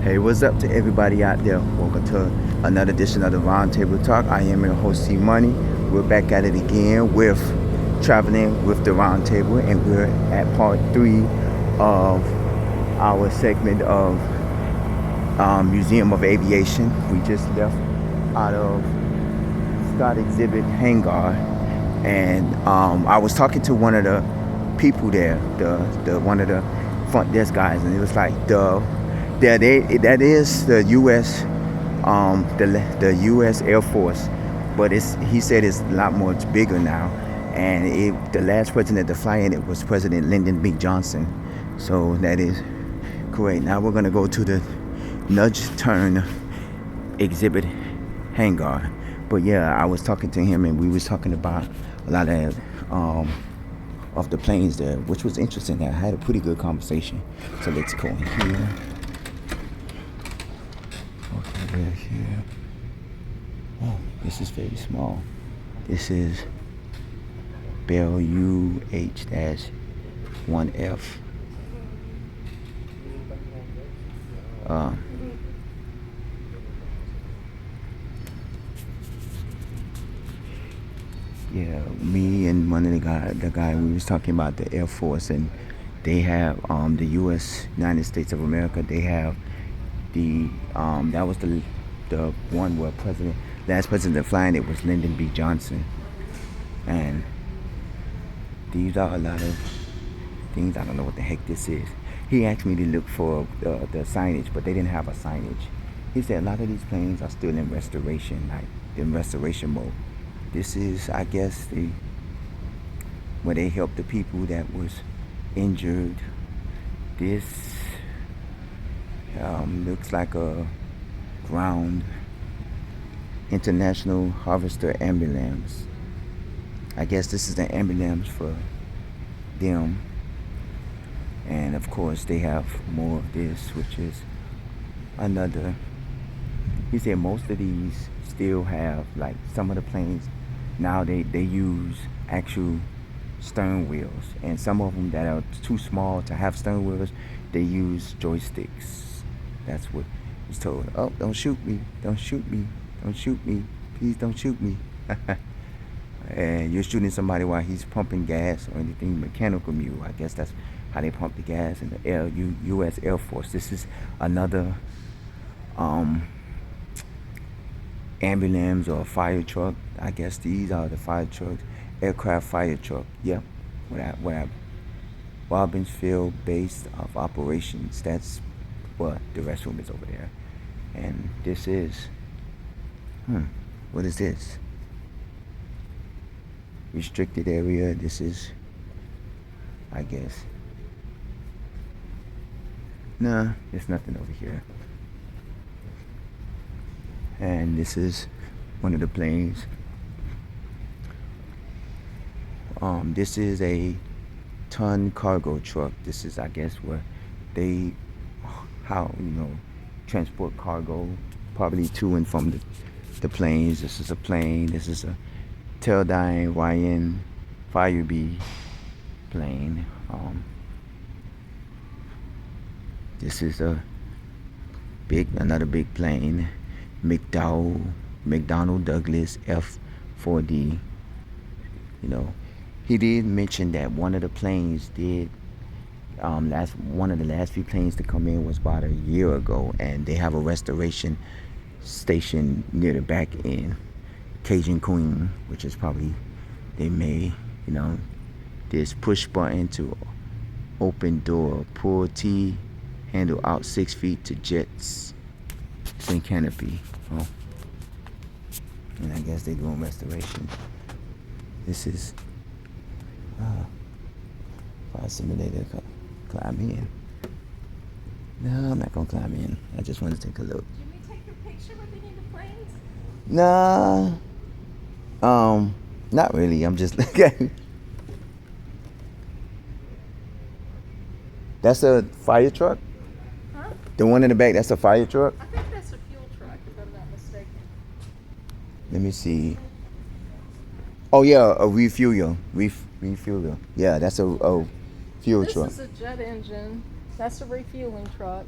Hey, what's up to everybody out there? Welcome to another edition of the Roundtable Talk. I am your host, C Money. We're back at it again with traveling with the Roundtable, and we're at part three of our segment of Museum of Aviation. We just left out of Scott Exhibit Hangar, and I was talking to one of the people there, the one of the front desk guys, and it was like that is the U.S. The U.S. Air Force, but he said it's a lot more bigger now, and the last president to fly in it was President Lyndon B. Johnson, so that is correct. Now we're gonna go to the Nudge Turn Exhibit Hangar. But yeah, I was talking to him, and we was talking about a lot of the planes there, which was interesting. I had a pretty good conversation. So let's go in here. Okay, we're here. Oh, this is very small. This is Bell UH-1F. Yeah, me and one of the guy, we was talking about the Air Force, and they have the U.S. United States of America. They have the that was the one where last president flying it was Lyndon B. Johnson, and these are a lot of things. I don't know what the heck this is. He asked me to look for the signage, but they didn't have a signage. He said a lot of these planes are still in restoration, like in restoration mode. This is, I guess, where they helped the people that was injured. This looks like a ground international harvester ambulance. I guess this is the ambulance for them. And of course they have more of this, which is another. He said most of these still have, like, some of the planes now they use actual stern wheels, and some of them that are too small to have stern wheels, they use joysticks. That's what he's told. Oh, don't shoot me, don't shoot me, don't shoot me, please don't shoot me. And you're shooting somebody while he's pumping gas or anything mechanical mule. I guess that's how they pump the gas in the U.S. Air Force. This is another ambulance or fire truck. I guess these are the fire trucks, aircraft fire truck. Yep, what Robbins Field Base of Operations. That's what the restroom is over there. And this is, what is this? Restricted area. This is, I guess. Nah, there's nothing over here. And this is one of the planes. This is a ton cargo truck. This is, I guess, where they transport cargo, probably to and from the planes. This is a plane. This is a Teledyne YN Firebee plane. This is another big plane, McDonnell Douglas F-4D. He did mention that one of the planes did one of the last few planes to come in was about a year ago, and they have a restoration station near the back end, Cajun Queen, which is probably they may this push button to open door, pull T handle out 6 feet to jets, twin canopy. Oh, and I guess they're doing restoration. This is fire simulator. Climb in. No, I'm not gonna climb in. I just want to take a look. Did we take your picture with any of the planes? Nah. Not really. I'm just looking. That's a fire truck? Huh? The one in the back, that's a fire truck? I think that's a fuel truck, if I'm not mistaken. Let me see. Oh yeah, a refueler. Refueler. Yeah, that's a fuel truck. This is a jet engine. That's a refueling truck.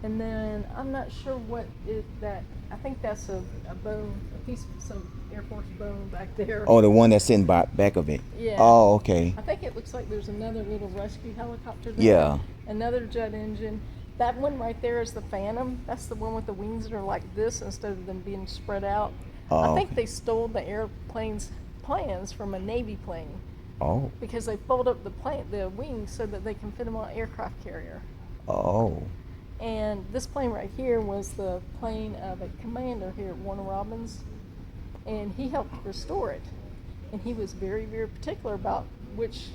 And then I'm not sure what is that. I think that's a bone, a piece of some Air Force bone back there. Oh, the one that's in back of it. Yeah. Oh, okay. I think it looks like there's another little rescue helicopter there. Yeah. Another jet engine. That one right there is the Phantom. That's the one with the wings that are like this instead of them being spread out. Oh, I think okay. they stole the airplane's plans from a Navy plane Oh. because they fold up the wings so that they can fit them on an aircraft carrier. Oh. And this plane right here was the plane of a commander here at Warner Robins, and he helped restore it. And he was very, very particular about which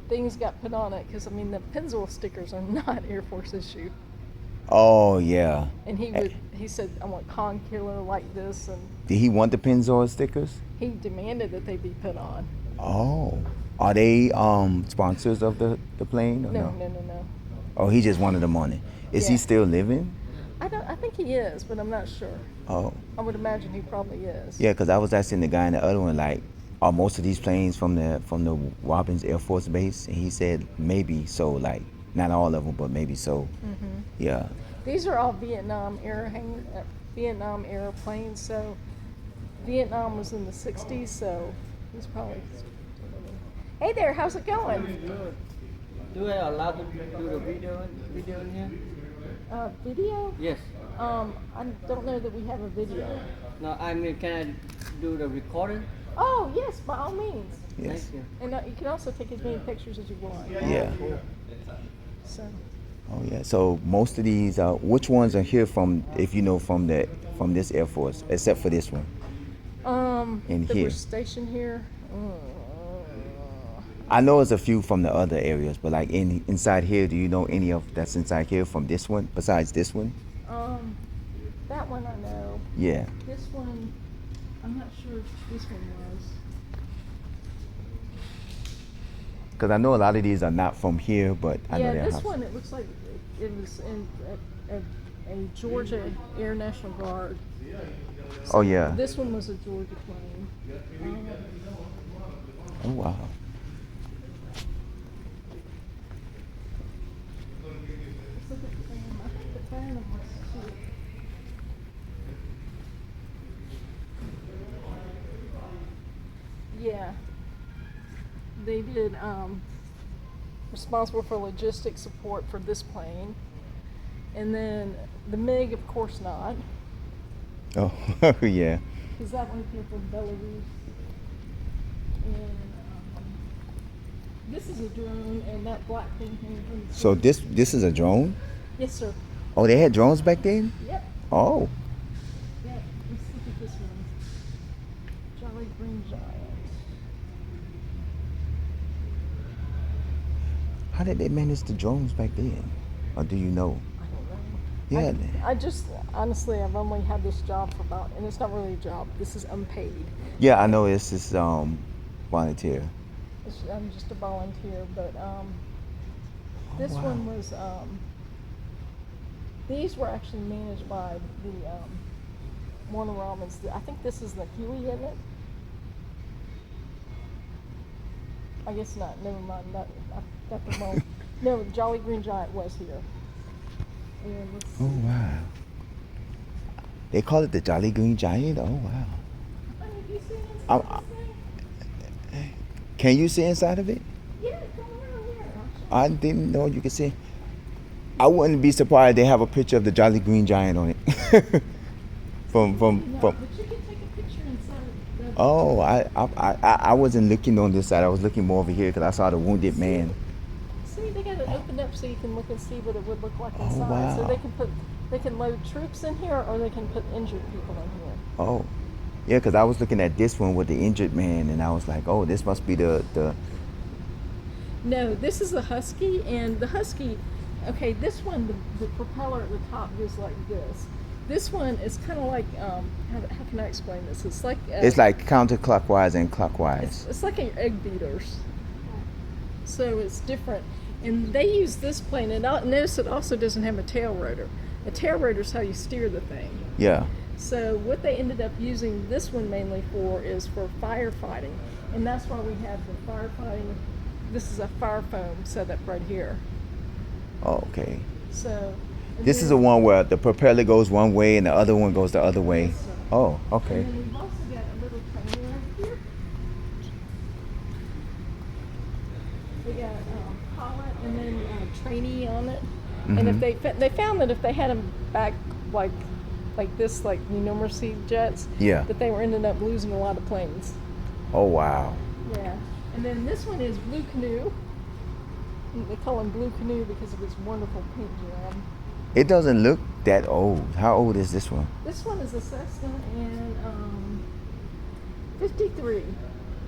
things got put on it, because I mean the Pennzoil stickers are not Air Force issue. Oh, yeah. And he said, I want Con Killer like this, and Did he want the Pennzoil stickers? he demanded that they be put on. Oh. Are they sponsors of the plane or no? No. Oh, he just wanted them on it. Is he Yeah. still living? I think he is, but I'm not sure. Oh. I would imagine he probably is. Yeah, because I was asking the guy in the other one, like, are most of these planes from the Robins Air Force Base? And he said maybe so, like, not all of them, but maybe so. Mm-hmm. Yeah. These are all Vietnam era planes. So Vietnam was in the '60s, so he's probably. Hey there, how's it going? Good. Do I allowed to do the video in here? Video? Yes. I don't know that we have a video. No, I mean, can I do the recording? Oh yes, by all means. Yes. Thank you. And you can also take as many pictures as you want. Yeah. So. Oh yeah. So most of these, which ones are here from? If you know from this Air Force, except for this one. In that here. we're stationed here. I know it's a few from the other areas, but like inside here, do you know any of that's inside here from this one besides this one? That one I know. Yeah. This one, I'm not sure if this one was. Because I know a lot of these are not from here, but I know Yeah, they're this house. one, it looks like it was in a Georgia Air National Guard. Oh yeah. This one was a Georgia plane. Oh wow. Let's look at the Phantom. I think the Phantom was too. Yeah. They did responsible for logistics support for this plane. And then the MiG, of course not, Oh yeah. because that one came from Belarus. And this is a drone, and that black thing came from. So this is a drone? Yes, sir. Oh, they had drones back then? Yep. Oh. Yeah. Let's look at this one. Jolly Green Giant. How did they manage the drones back then? Or do you know? I don't know. Yeah. I just honestly, I've only had this job for about, and it's not really a job. This is unpaid. Yeah, I know it's this volunteer. I'm just a volunteer, but this wow. one was. These were actually managed by the Warner Robins. I think this is the Huey, isn't it? I guess not. Never mind. I got the wrong. No, Jolly Green Giant was here. And let's see. Oh wow. They call it the Jolly Green Giant? Oh wow. Honey, have you seen inside I'm- this thing? Can you see inside of it? Yeah, come around here. I didn't know you could see. I wouldn't be surprised they have a picture of the Jolly Green Giant on it. from No, but you can take a picture inside of the. Oh, I wasn't looking on this side. I was looking more over here because I saw the wounded man. See, they got it opened up so you can look and see what it would look like Oh, inside. So wow. they can load troops in here, or they can put injured people in here. Oh, yeah, because I was looking at this one with the injured man, and I was like, oh, this must be the. No, this is a Husky, and the Husky. Okay, this one, the propeller at the top goes like this. This one is kind of like how can I explain this? It's like It's like counterclockwise and clockwise. it's like an egg beaters. So it's different. And they use this plane, and notice it also doesn't have a tail rotor. A tail rotor is how you steer the thing. Yeah. So what they ended up using this one mainly for is for firefighting. And that's why we have the firefighting. This is a fire foam setup right here. Oh, okay. So And This is the then- one where the propeller goes one way and the other one goes the other way. Yes, sir. Oh, okay. And then we've also got a little trainer right here. We got pilot and then trainee on it. And if they found that if they had them back like this, like numeracy jets, Yeah. that they were ending up losing a lot of planes. Oh, wow. Yeah. And then this one is Blue Canoe. And they call him Blue Canoe because of his wonderful paint job. It doesn't look that old. How old is this one? This one is a Cessna in 53.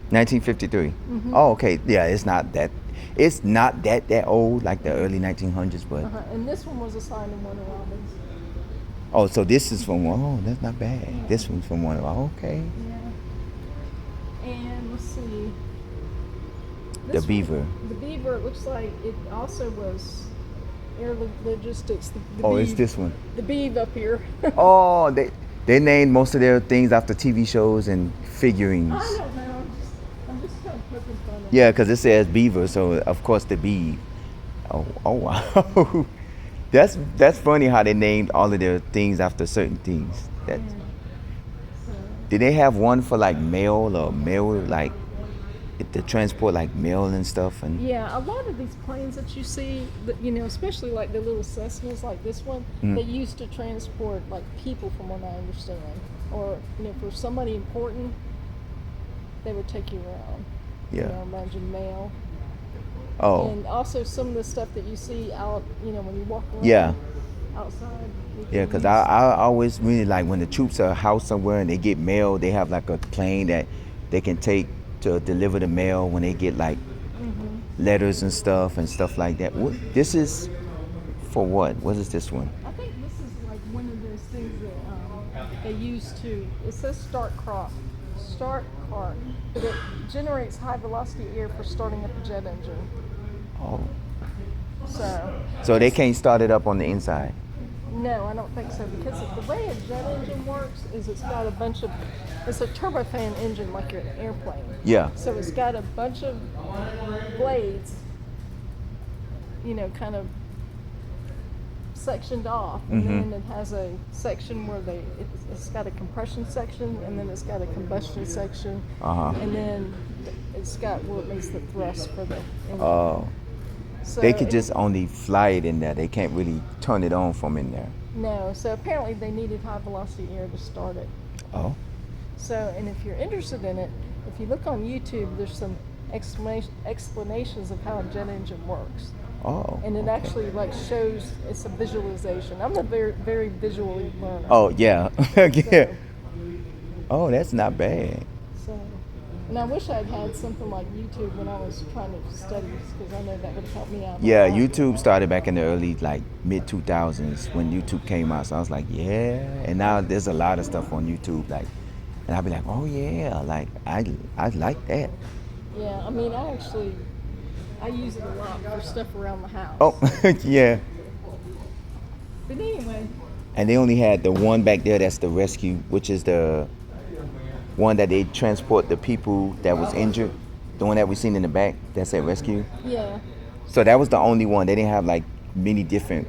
1953. Oh, okay. Yeah, it's not that. It's not that old, like the early 1900s, but And this one was assigned to Warner Robins. oh, so this is from one. Oh, that's not bad. This one's from one. Oh, okay. Yeah. And let's see. The This one- Beaver. The Beaver. It looks like it also was Air Logistics. The Oh, it's Beav- this one. The Beav up here. Oh, they named most of their things after TV shows and figurines. I don't know. I'm just kind of poking fun at Yeah, because it says Beaver, so of course the Beav. Oh wow. That's funny how they named all of their things after certain things. That So, did they have one for like mail or mail like to transport like mail and stuff and yeah, a lot of these planes that you see, especially like the little Cessnas like this one, they used to transport like people from what I understand. Or, for somebody important, they would take you around. Yeah. Imagine mail. oh And also some of the stuff that you see out, when you walk around Yeah. outside. you yeah, can because use- I always really like when the troops are housed somewhere and they get mail, they have like a plane that they can take to deliver the mail when they get like letters and stuff like that. This is for what? What is this one? I think this is like one of those things that they use to, it says start car, but it generates high velocity air for starting up a jet engine. Oh, So, they can't start it up on the inside. no, I don't think so, because the way a jet engine works is it's got it's a turbofan engine like an airplane. Yeah. So it's got a bunch of blades, kind of sectioned off, and then it has a section where it's got a compression section, and then it's got a combustion section, and then it's got where it makes the thrust for the engine. Oh, So they could it- just only fly it in there. They can't really turn it on from in there. No, so apparently they needed high velocity air to start it. Oh. So, and if you're interested in it, if you look on YouTube, there's some explanations of how a jet engine works. Oh. And it okay. actually shows, it's a visualization. I'm a very, very visually learner. Oh yeah. yeah. So, Oh, that's not bad. so, and I wish I'd had something like YouTube when I was trying to study, because I know that would have helped me out. a Yeah, lot. YouTube started back in the early mid 2000s when YouTube came out. So I was like, yeah. And now there's a lot of stuff on YouTube and I'll be like, oh yeah, like I like that. Yeah, I mean, I use it a lot for stuff around the house. Oh yeah. But anyway, And they only had the one back there that's the rescue, which is the one that they transport the people that was injured. The one that we seen in the back that said rescue. yeah. So that was the only one. They didn't have like many different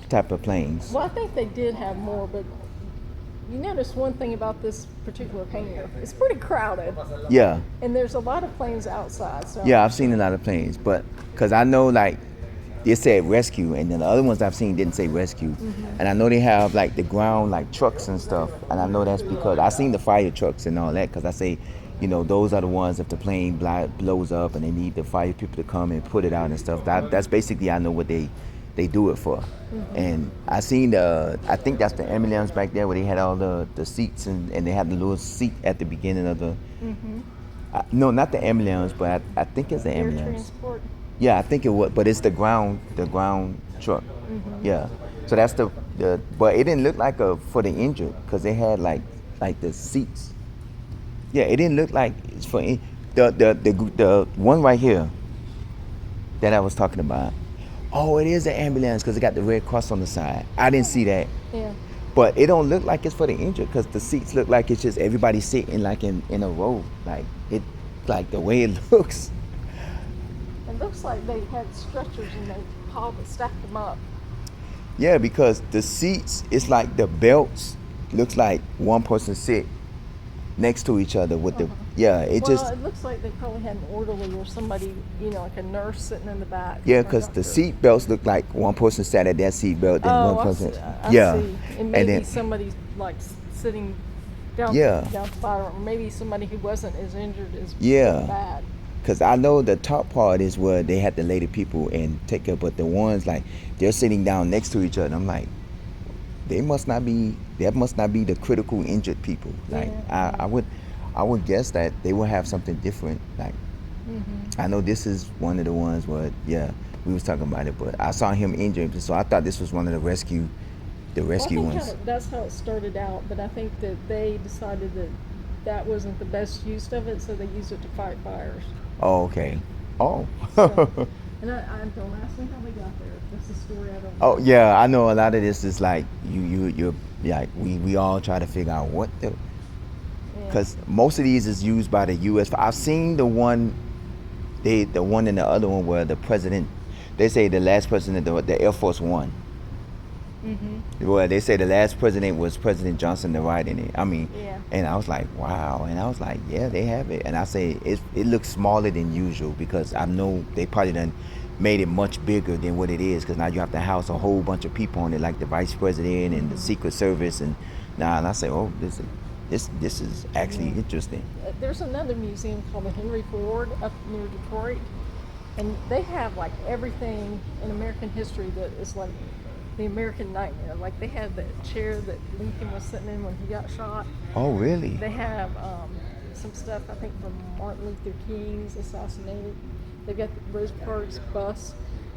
type of planes. Well, I think they did have more, but you notice one thing about this particular hangar. It's pretty crowded, Yeah. and there's a lot of planes outside. So Yeah, I've seen a lot of planes, but because I know like they said rescue, and then the other ones I've seen didn't say rescue, and I know they have like the ground like trucks and stuff, and I know that's because I seen the fire trucks and all that, because I say, those are the ones if the plane blows up and they need the fire people to come and put it out and stuff. That's basically I know what they do it for. And I seen I think that's the ambulance back there where they had all the seats and they had the little seat at the beginning of the. No, not the ambulance, but I think it's the air ambulance. transport. Yeah, I think it was, but it's the ground truck. Yeah, so that's but it didn't look like for the injured, because they had like the seats. Yeah, it didn't look like it's for the one right here that I was talking about. Oh, it is an ambulance because it got the Red Cross on the side. I didn't see that, Yeah. but it don't look like it's for the injured, because the seats look like it's just everybody sitting like in a row, like the way it looks. It looks like they had stretchers and they stacked them up. Yeah, because the seats, it's like the belts looks like one person sit next to each other with the yeah. It Well, just it looks like they probably had an orderly or somebody, like a nurse sitting in the back. yeah, or a because the doctor. seat belts look like one person sat at that seat belt and one Oh, person I yeah, see. And and maybe then somebody like sitting down yeah. down spiral, or maybe somebody who wasn't as injured as Yeah. bad. Because I know the top part is where they had to lay the people and take care, but the ones like they're sitting down next to each other. I'm like, they must not be. That must not be the critical injured people. Like Yeah, I would guess that they will have something different. Like I know this is one of the ones where yeah we was talking about it, but I saw him injured, so I thought this was one of the rescue Well, I think ones. that's how it started out, but I think that they decided that that wasn't the best use of it, so they used it to fight fires. Oh okay. Oh. So, and I don't ask me how they got there. That's a story I don't know. Oh yeah, I know a lot of this is like you're like we all try to figure out what the Yeah. because most of these is used by the U.S. I've seen the one the one and the other one where the president they say the last president the Air Force One. Well, they say the last president was President Johnson to ride in it. I mean, Yeah. and I was like, wow. And I was like, yeah, they have it. And I say it looks smaller than usual because I know they probably done made it much bigger than what it is because now you have to house a whole bunch of people on it, like the vice president and the Secret Service and now. And I say, oh, this is actually interesting. There's another museum called the Henry Ford up near Detroit, and they have like everything in American history that is like the American nightmare. Like they have the chair that Lincoln was sitting in when he got shot. Oh, really? They have some stuff I think from Martin Luther King's assassinated. They've got the Rosa Parks bus.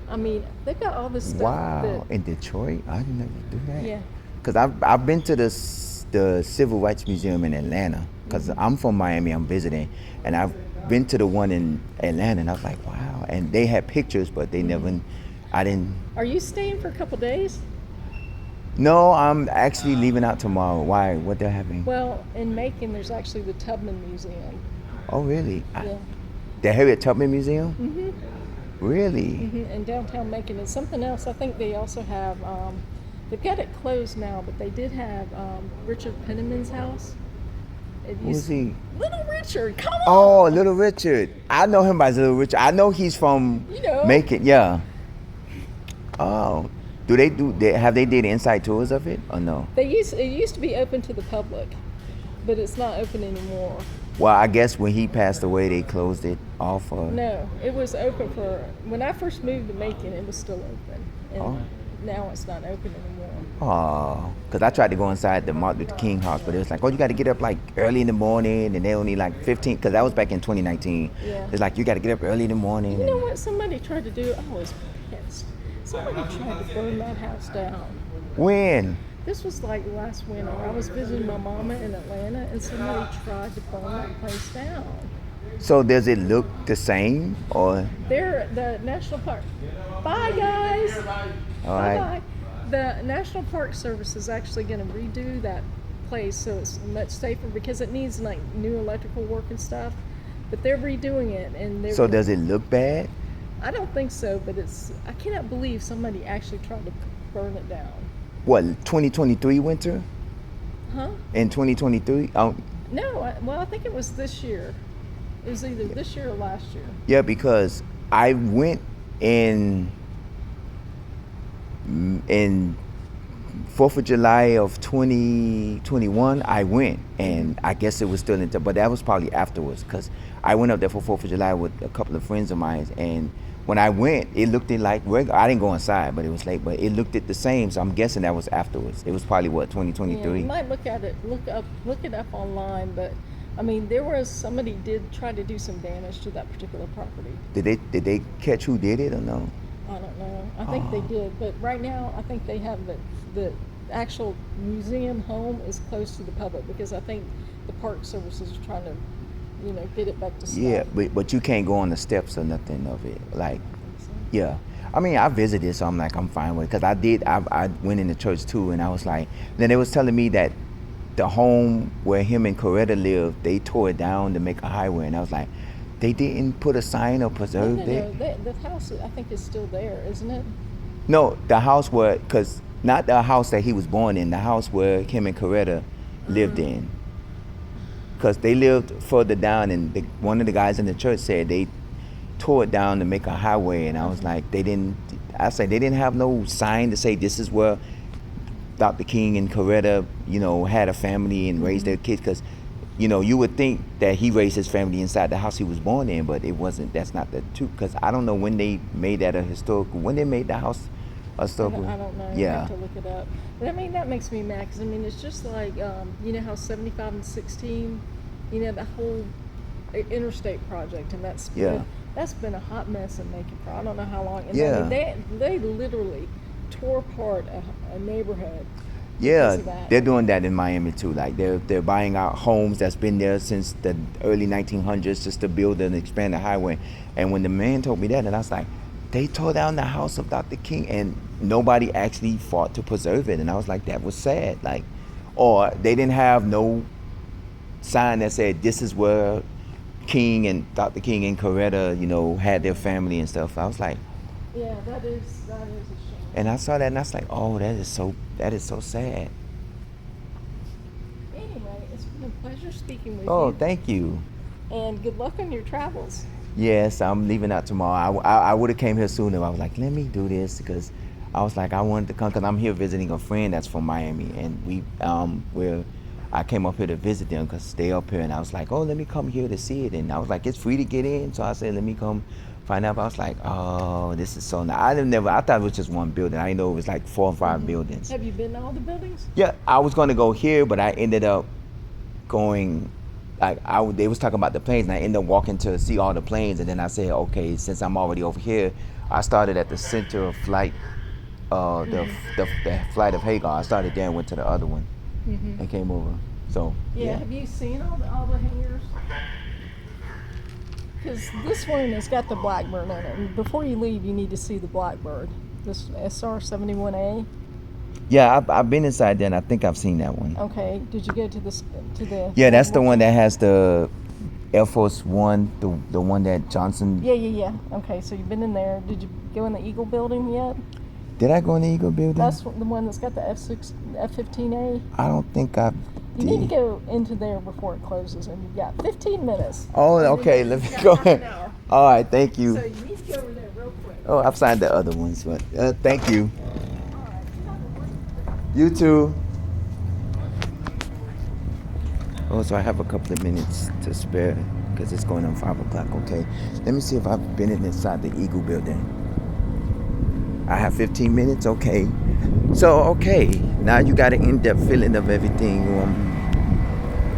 I mean, they've got all this stuff. Wow, in Detroit, I didn't know you do that. Yeah. Because I've been to the Civil Rights Museum in Atlanta. Because I'm from Miami, I'm visiting, and I've been to the one in Atlanta, and I was like, wow. And they had pictures, but they never. I didn't. Are you staying for a couple days? No, I'm actually leaving out tomorrow. Why? What they're having? Well, in Macon, there's actually the Tubman Museum. Oh, really? Yeah. The Harriet Tubman Museum? Mm-hmm. Really? In downtown Macon. And something else, I think they also have, they've got it closed now, but they did have Richard Penniman's house. Who's he? Little Richard, come on! Oh, Little Richard. I know him by Little Richard. I know he's from Macon. Yeah. Oh. Have they did inside tours of it or no? It used to be open to the public, but it's not open anymore. Well, I guess when he passed away, they closed it off. No, it was open when I first moved to Macon, it was still open. And now it's not open anymore. Oh, because I tried to go inside the Martin Luther King house, but it was like, oh, you got to get up like early in the morning, and they only like 15, because that was back in 2019. Yeah. It's like, you got to get up early in the morning. You know what somebody tried to do? I was pissed. Somebody tried to burn that house down. When? This was like last winter. I was visiting my mama in Atlanta, and somebody tried to burn that place down. So does it look the same, or? They're the National Park. Bye, guys. All right. Bye. The National Park Service is actually going to redo that place so it's much safer because it needs like new electrical work and stuff. But they're redoing it, and they're. So does it look bad? I don't think so, but I cannot believe somebody actually tried to burn it down. What, 2023 winter? Huh? In 2023? No, I think it was this year. It was either this year or last year. Yeah, because I went in 4th of July of 2021, I went, and I guess it was still but that was probably afterwards, because I went up there for 4th of July with a couple of friends of mine, and when I went, it looked like regular. I didn't go inside, but it was late, but it looked the same, so I'm guessing that was afterwards. It was probably, 2023? Yeah, you might look it up online, but I mean, somebody did try to do some damage to that particular property. Did they catch who did it or no? I don't know. I think they did, but right now I think they have the actual museum home is closed to the public because I think the Park Service is trying to, get it back to stuff. Yeah, but you can't go on the steps or nothing of it. Like, yeah. I mean, I visited, so I'm like, I'm fine with it. Because I went in the church too, and I was like, then they was telling me that the home where him and Coretta lived, they tore it down to make a highway, and I was like, they didn't put a sign or preserve it? No, the house I think is still there, isn't it? No, the house because not the house that he was born in, the house where him and Coretta lived in. Because they lived further down, and one of the guys in the church said they tore it down to make a highway, and I was like, they didn't have no sign to say this is where Dr. King and Coretta, had a family and raised their kids, because you would think that he raised his family inside the house he was born in, but it wasn't. That's not the truth, because I don't know when they made that when they made the house a historical. I don't know. Yeah. I have to look it up. But I mean, that makes me mad, because I mean, it's just like, you know how 75 and 16, the whole interstate project, and that's been a hot mess in Macon for I don't know how long. And I mean, they literally tore apart a neighborhood. Yeah, they're doing that in Miami too. Like they're buying out homes that's been there since the early 1900s just to build and expand the highway. And when the man told me that, and I was like, they tore down the house of Dr. King, and nobody actually fought to preserve it. And I was like, that was sad. Like, or they didn't have no sign that said this is where King and Dr. King and Coretta, had their family and stuff. I was like, yeah, that is a shame. And I saw that, and I was like, oh, that is so sad. Anyway, it's been a pleasure speaking with you. Oh, thank you. And good luck on your travels. Yes, I'm leaving out tomorrow. I would have came here sooner. I was like, let me do this, because I was like, I wanted to come, because I'm here visiting a friend that's from Miami, and I came up here to visit them because they up here, and I was like, oh, let me come here to see it. And I was like, it's free to get in, so I said, let me come find out. But I was like, oh, this is so nice. I thought it was just one building. I didn't know it was like 4 or 5 buildings. Have you been to all the buildings? Yeah, I was going to go here, but I ended up going, they was talking about the planes, and I ended up walking to see all the planes, and then I said, okay, since I'm already over here, I started at the center of flight, the flight of Hagar. I started there and went to the other one and came over. So yeah. Have you seen all the hangars? Because this one has got the Blackbird in it, and before you leave, you need to see the Blackbird. This SR-71A. Yeah, I've been inside there, and I think I've seen that one. Okay. Did you go to the? Yeah, that's the one that has the Air Force One, the one that Johnson. Yeah. Okay, so you've been in there. Did you go in the Eagle building yet? Did I go in the Eagle building? That's the one that's got the F-15A. I don't think I You need to go into there before it closes, and you've got 15 minutes. Oh, okay. Let me go ahead. All right, thank you. So you need to go over there real quick. Oh, I've signed the other ones, but thank you. All right. You too. Oh, so I have a couple of minutes to spare because it's going on 5 o'clock. Okay, let me see if I've been inside the Eagle building. I have 15 minutes. Okay. So, now you got an in-depth feeling of everything.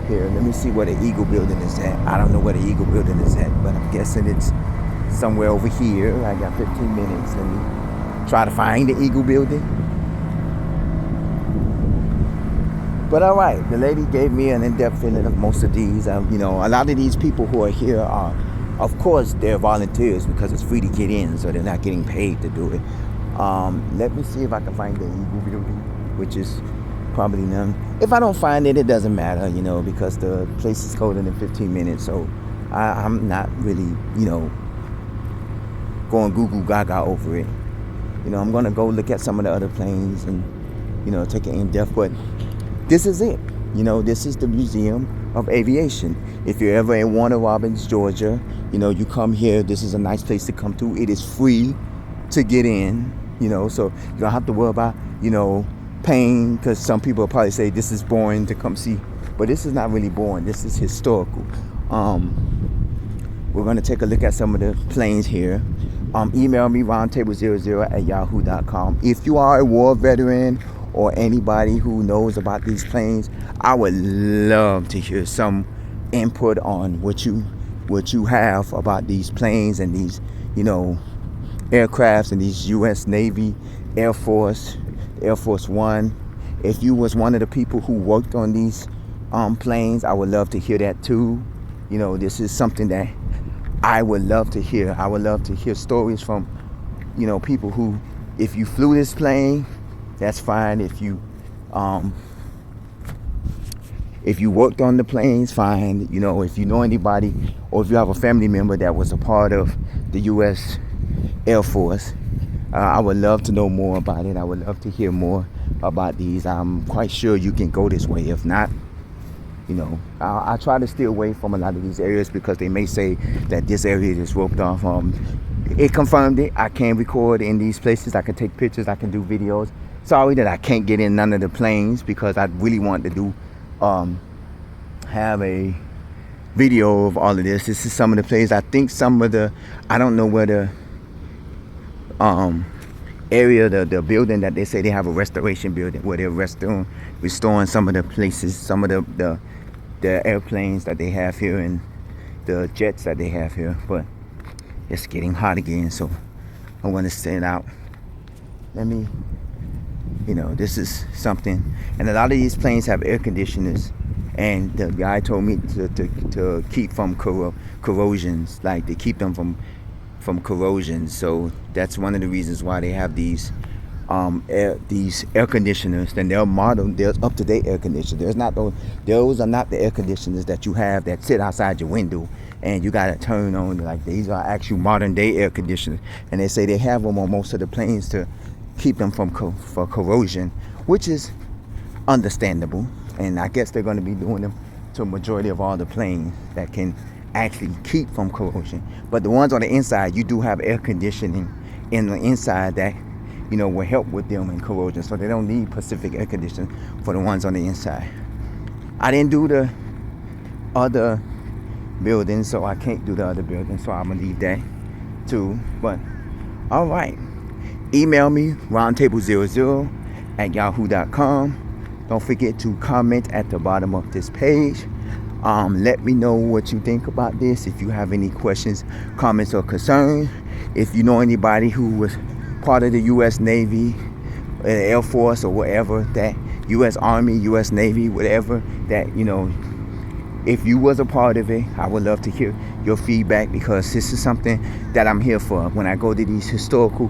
Here, let me see where the Eagle building is at. I don't know where the Eagle building is at, but I'm guessing it's somewhere over here. I got 15 minutes. Let me try to find the Eagle building. But all right, the lady gave me an in-depth feeling of most of these. A lot of these people who are here are, of course, they're volunteers because it's free to get in, so they're not getting paid to do it. Let me see if I can find the Eagle building, which is probably none. If I don't find it, it doesn't matter, because the place is colder than 15 minutes. So I'm not really, going Google Gaga over it. I'm going to go look at some of the other planes and, take an in-depth. But this is it. This is the Museum of Aviation. If you're ever in Warner Robins, Georgia, you come here. This is a nice place to come to. It is free to get in. So you don't have to worry about, paying, because some people will probably say this is boring to come see. But this is not really boring. This is historical. We're going to take a look at some of the planes here. Email me, roundtable00@yahoo.com. If you are a war veteran or anybody who knows about these planes, I would love to hear some input on what you have about these planes and these, aircrafts and these U.S. Navy, Air Force One. If you was one of the people who worked on these planes, I would love to hear that too. This is something that I would love to hear. I would love to hear stories from, people who, if you flew this plane, that's fine. If you worked on the planes, fine. If you know anybody, or if you have a family member that was a part of the U.S. Air Force, I would love to know more about it. I would love to hear more. about these. I'm quite sure you can go this way. If not, I try to stay away from a lot of these areas because they may say that this area is roped off. It confirmed it. I can record in these places. I can take pictures. I can do videos. Sorry that I can't get in none of the planes because I really want to do have a video of all of this. This is some of the places. I think I don't know where the area, the building that they say they have a restoration building where they're restoring some of the places, some of the airplanes that they have here and the jets that they have here. But it's getting hot again, so I want to stand out. Let me, this is something. And a lot of these planes have air conditioners, and the guy told me to keep from corrosions, like to keep them from corrosion. So that's one of the reasons why they have these air conditioners. Then they're modern, they're up-to-date air conditioners. Those are not the air conditioners that you have that sit outside your window and you gotta turn on. Like, these are actual modern day air conditioners, and they say they have them on most of the planes to keep them for corrosion, which is understandable. And I guess they're going to be doing them to a majority of all the planes that can actually keep from corrosion. But the ones on the inside, you do have air conditioning in the inside that will help with them in corrosion, so they don't need Pacific air conditioning for the ones on the inside. I didn't do the other building, so I can't do the other building, so I'm gonna leave that too. But all right, email me roundtable00@yahoo.com. Don't forget to comment at the bottom of this page. Let me know what you think about this. If you have any questions, comments, or concerns, if you know anybody who was part of the U.S. Navy, Air Force, or whatever, that U.S. Army, U.S. Navy, whatever, that if you was a part of it, I would love to hear your feedback, because this is something that I'm here for. When I go to these historical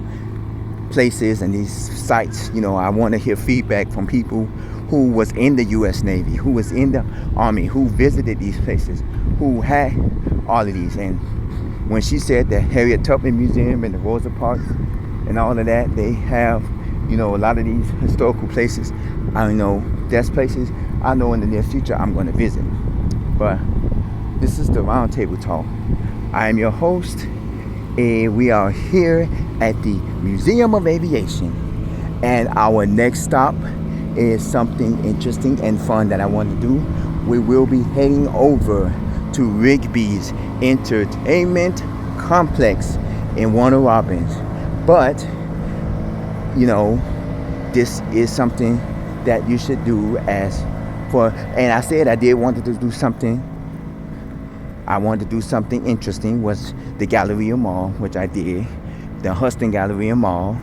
places and these sites, I want to hear feedback from people who was in the U.S. Navy, who was in the Army, who visited these places, who had all of these. And when she said the Harriet Tubman Museum and the Rosa Parks and all of that, they have, a lot of these historical places. I know there's places I know in the near future I'm going to visit. But this is the Roundtable Talk. I am your host, and we are here at the Museum of Aviation. And our next stop is something interesting and fun that I want to do. We will be heading over to Rigby's Entertainment Complex in Warner Robins. But, this is something that you should do and I said I wanted to do something. I wanted to do something interesting, was the Galleria Mall, which I did. The Huston Galleria Mall.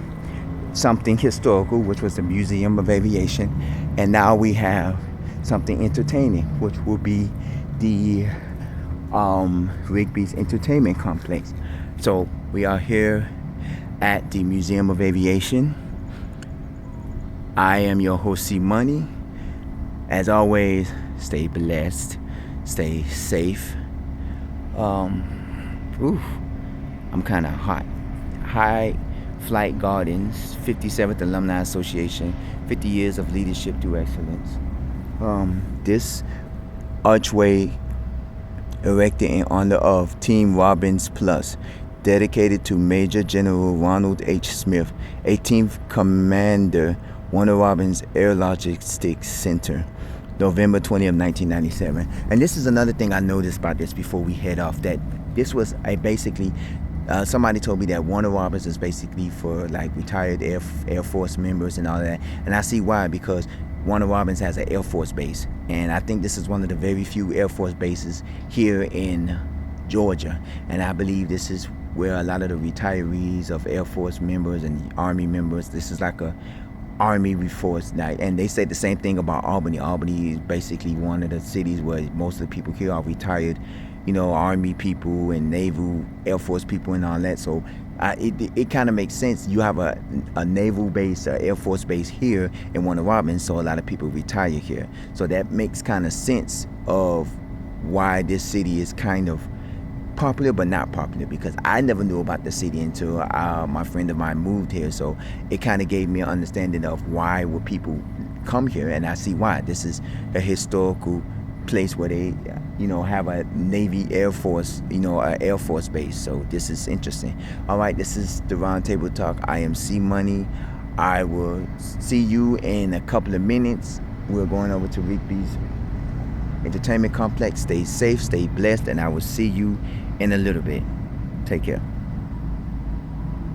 Something historical, which was the Museum of Aviation. And now we have something entertaining, which will be the Rigby's Entertainment Complex. So we are here at the Museum of Aviation. I am your host, C Money. As always, stay blessed, stay safe. I'm kind of hot. High Flight Gardens, 57th Alumni Association, 50 years of leadership through excellence. This archway erected in honor of Team Robbins Plus, dedicated to Major General Ronald H. Smith, 18th Commander, Warner Robins Air Logistics Center, November 20th, 1997. And this is another thing I noticed about this before we head off, that this was basically, somebody told me that Warner Robins is basically for like retired Air Force members and all that. And I see why, because Warner Robins has an Air Force base. And I think this is one of the very few Air Force bases here in Georgia. And I believe this is where a lot of the retirees of Air Force members and Army members, this is like a Army reforce night. And they say the same thing about Albany. Albany is basically one of the cities where most of the people here are retired, Army people and Naval Air Force people and all that. So it kind of makes sense. You have a naval base, Air Force base here in Warner Robins, so a lot of people retire here. So that makes kind of sense of why this city is kind of popular but not popular, because I never knew about the city until my friend of mine moved here. So it kind of gave me an understanding of why would people come here, and I see why. This is a historical place where they, have a Navy Air Force, a Air Force base. So this is interesting. All right, this is the Roundtable Talk. I am C Money. I will see you in a couple of minutes. We're going over to Rigby's Entertainment Complex. Stay safe, stay blessed, and I will see you in a little bit. Take care.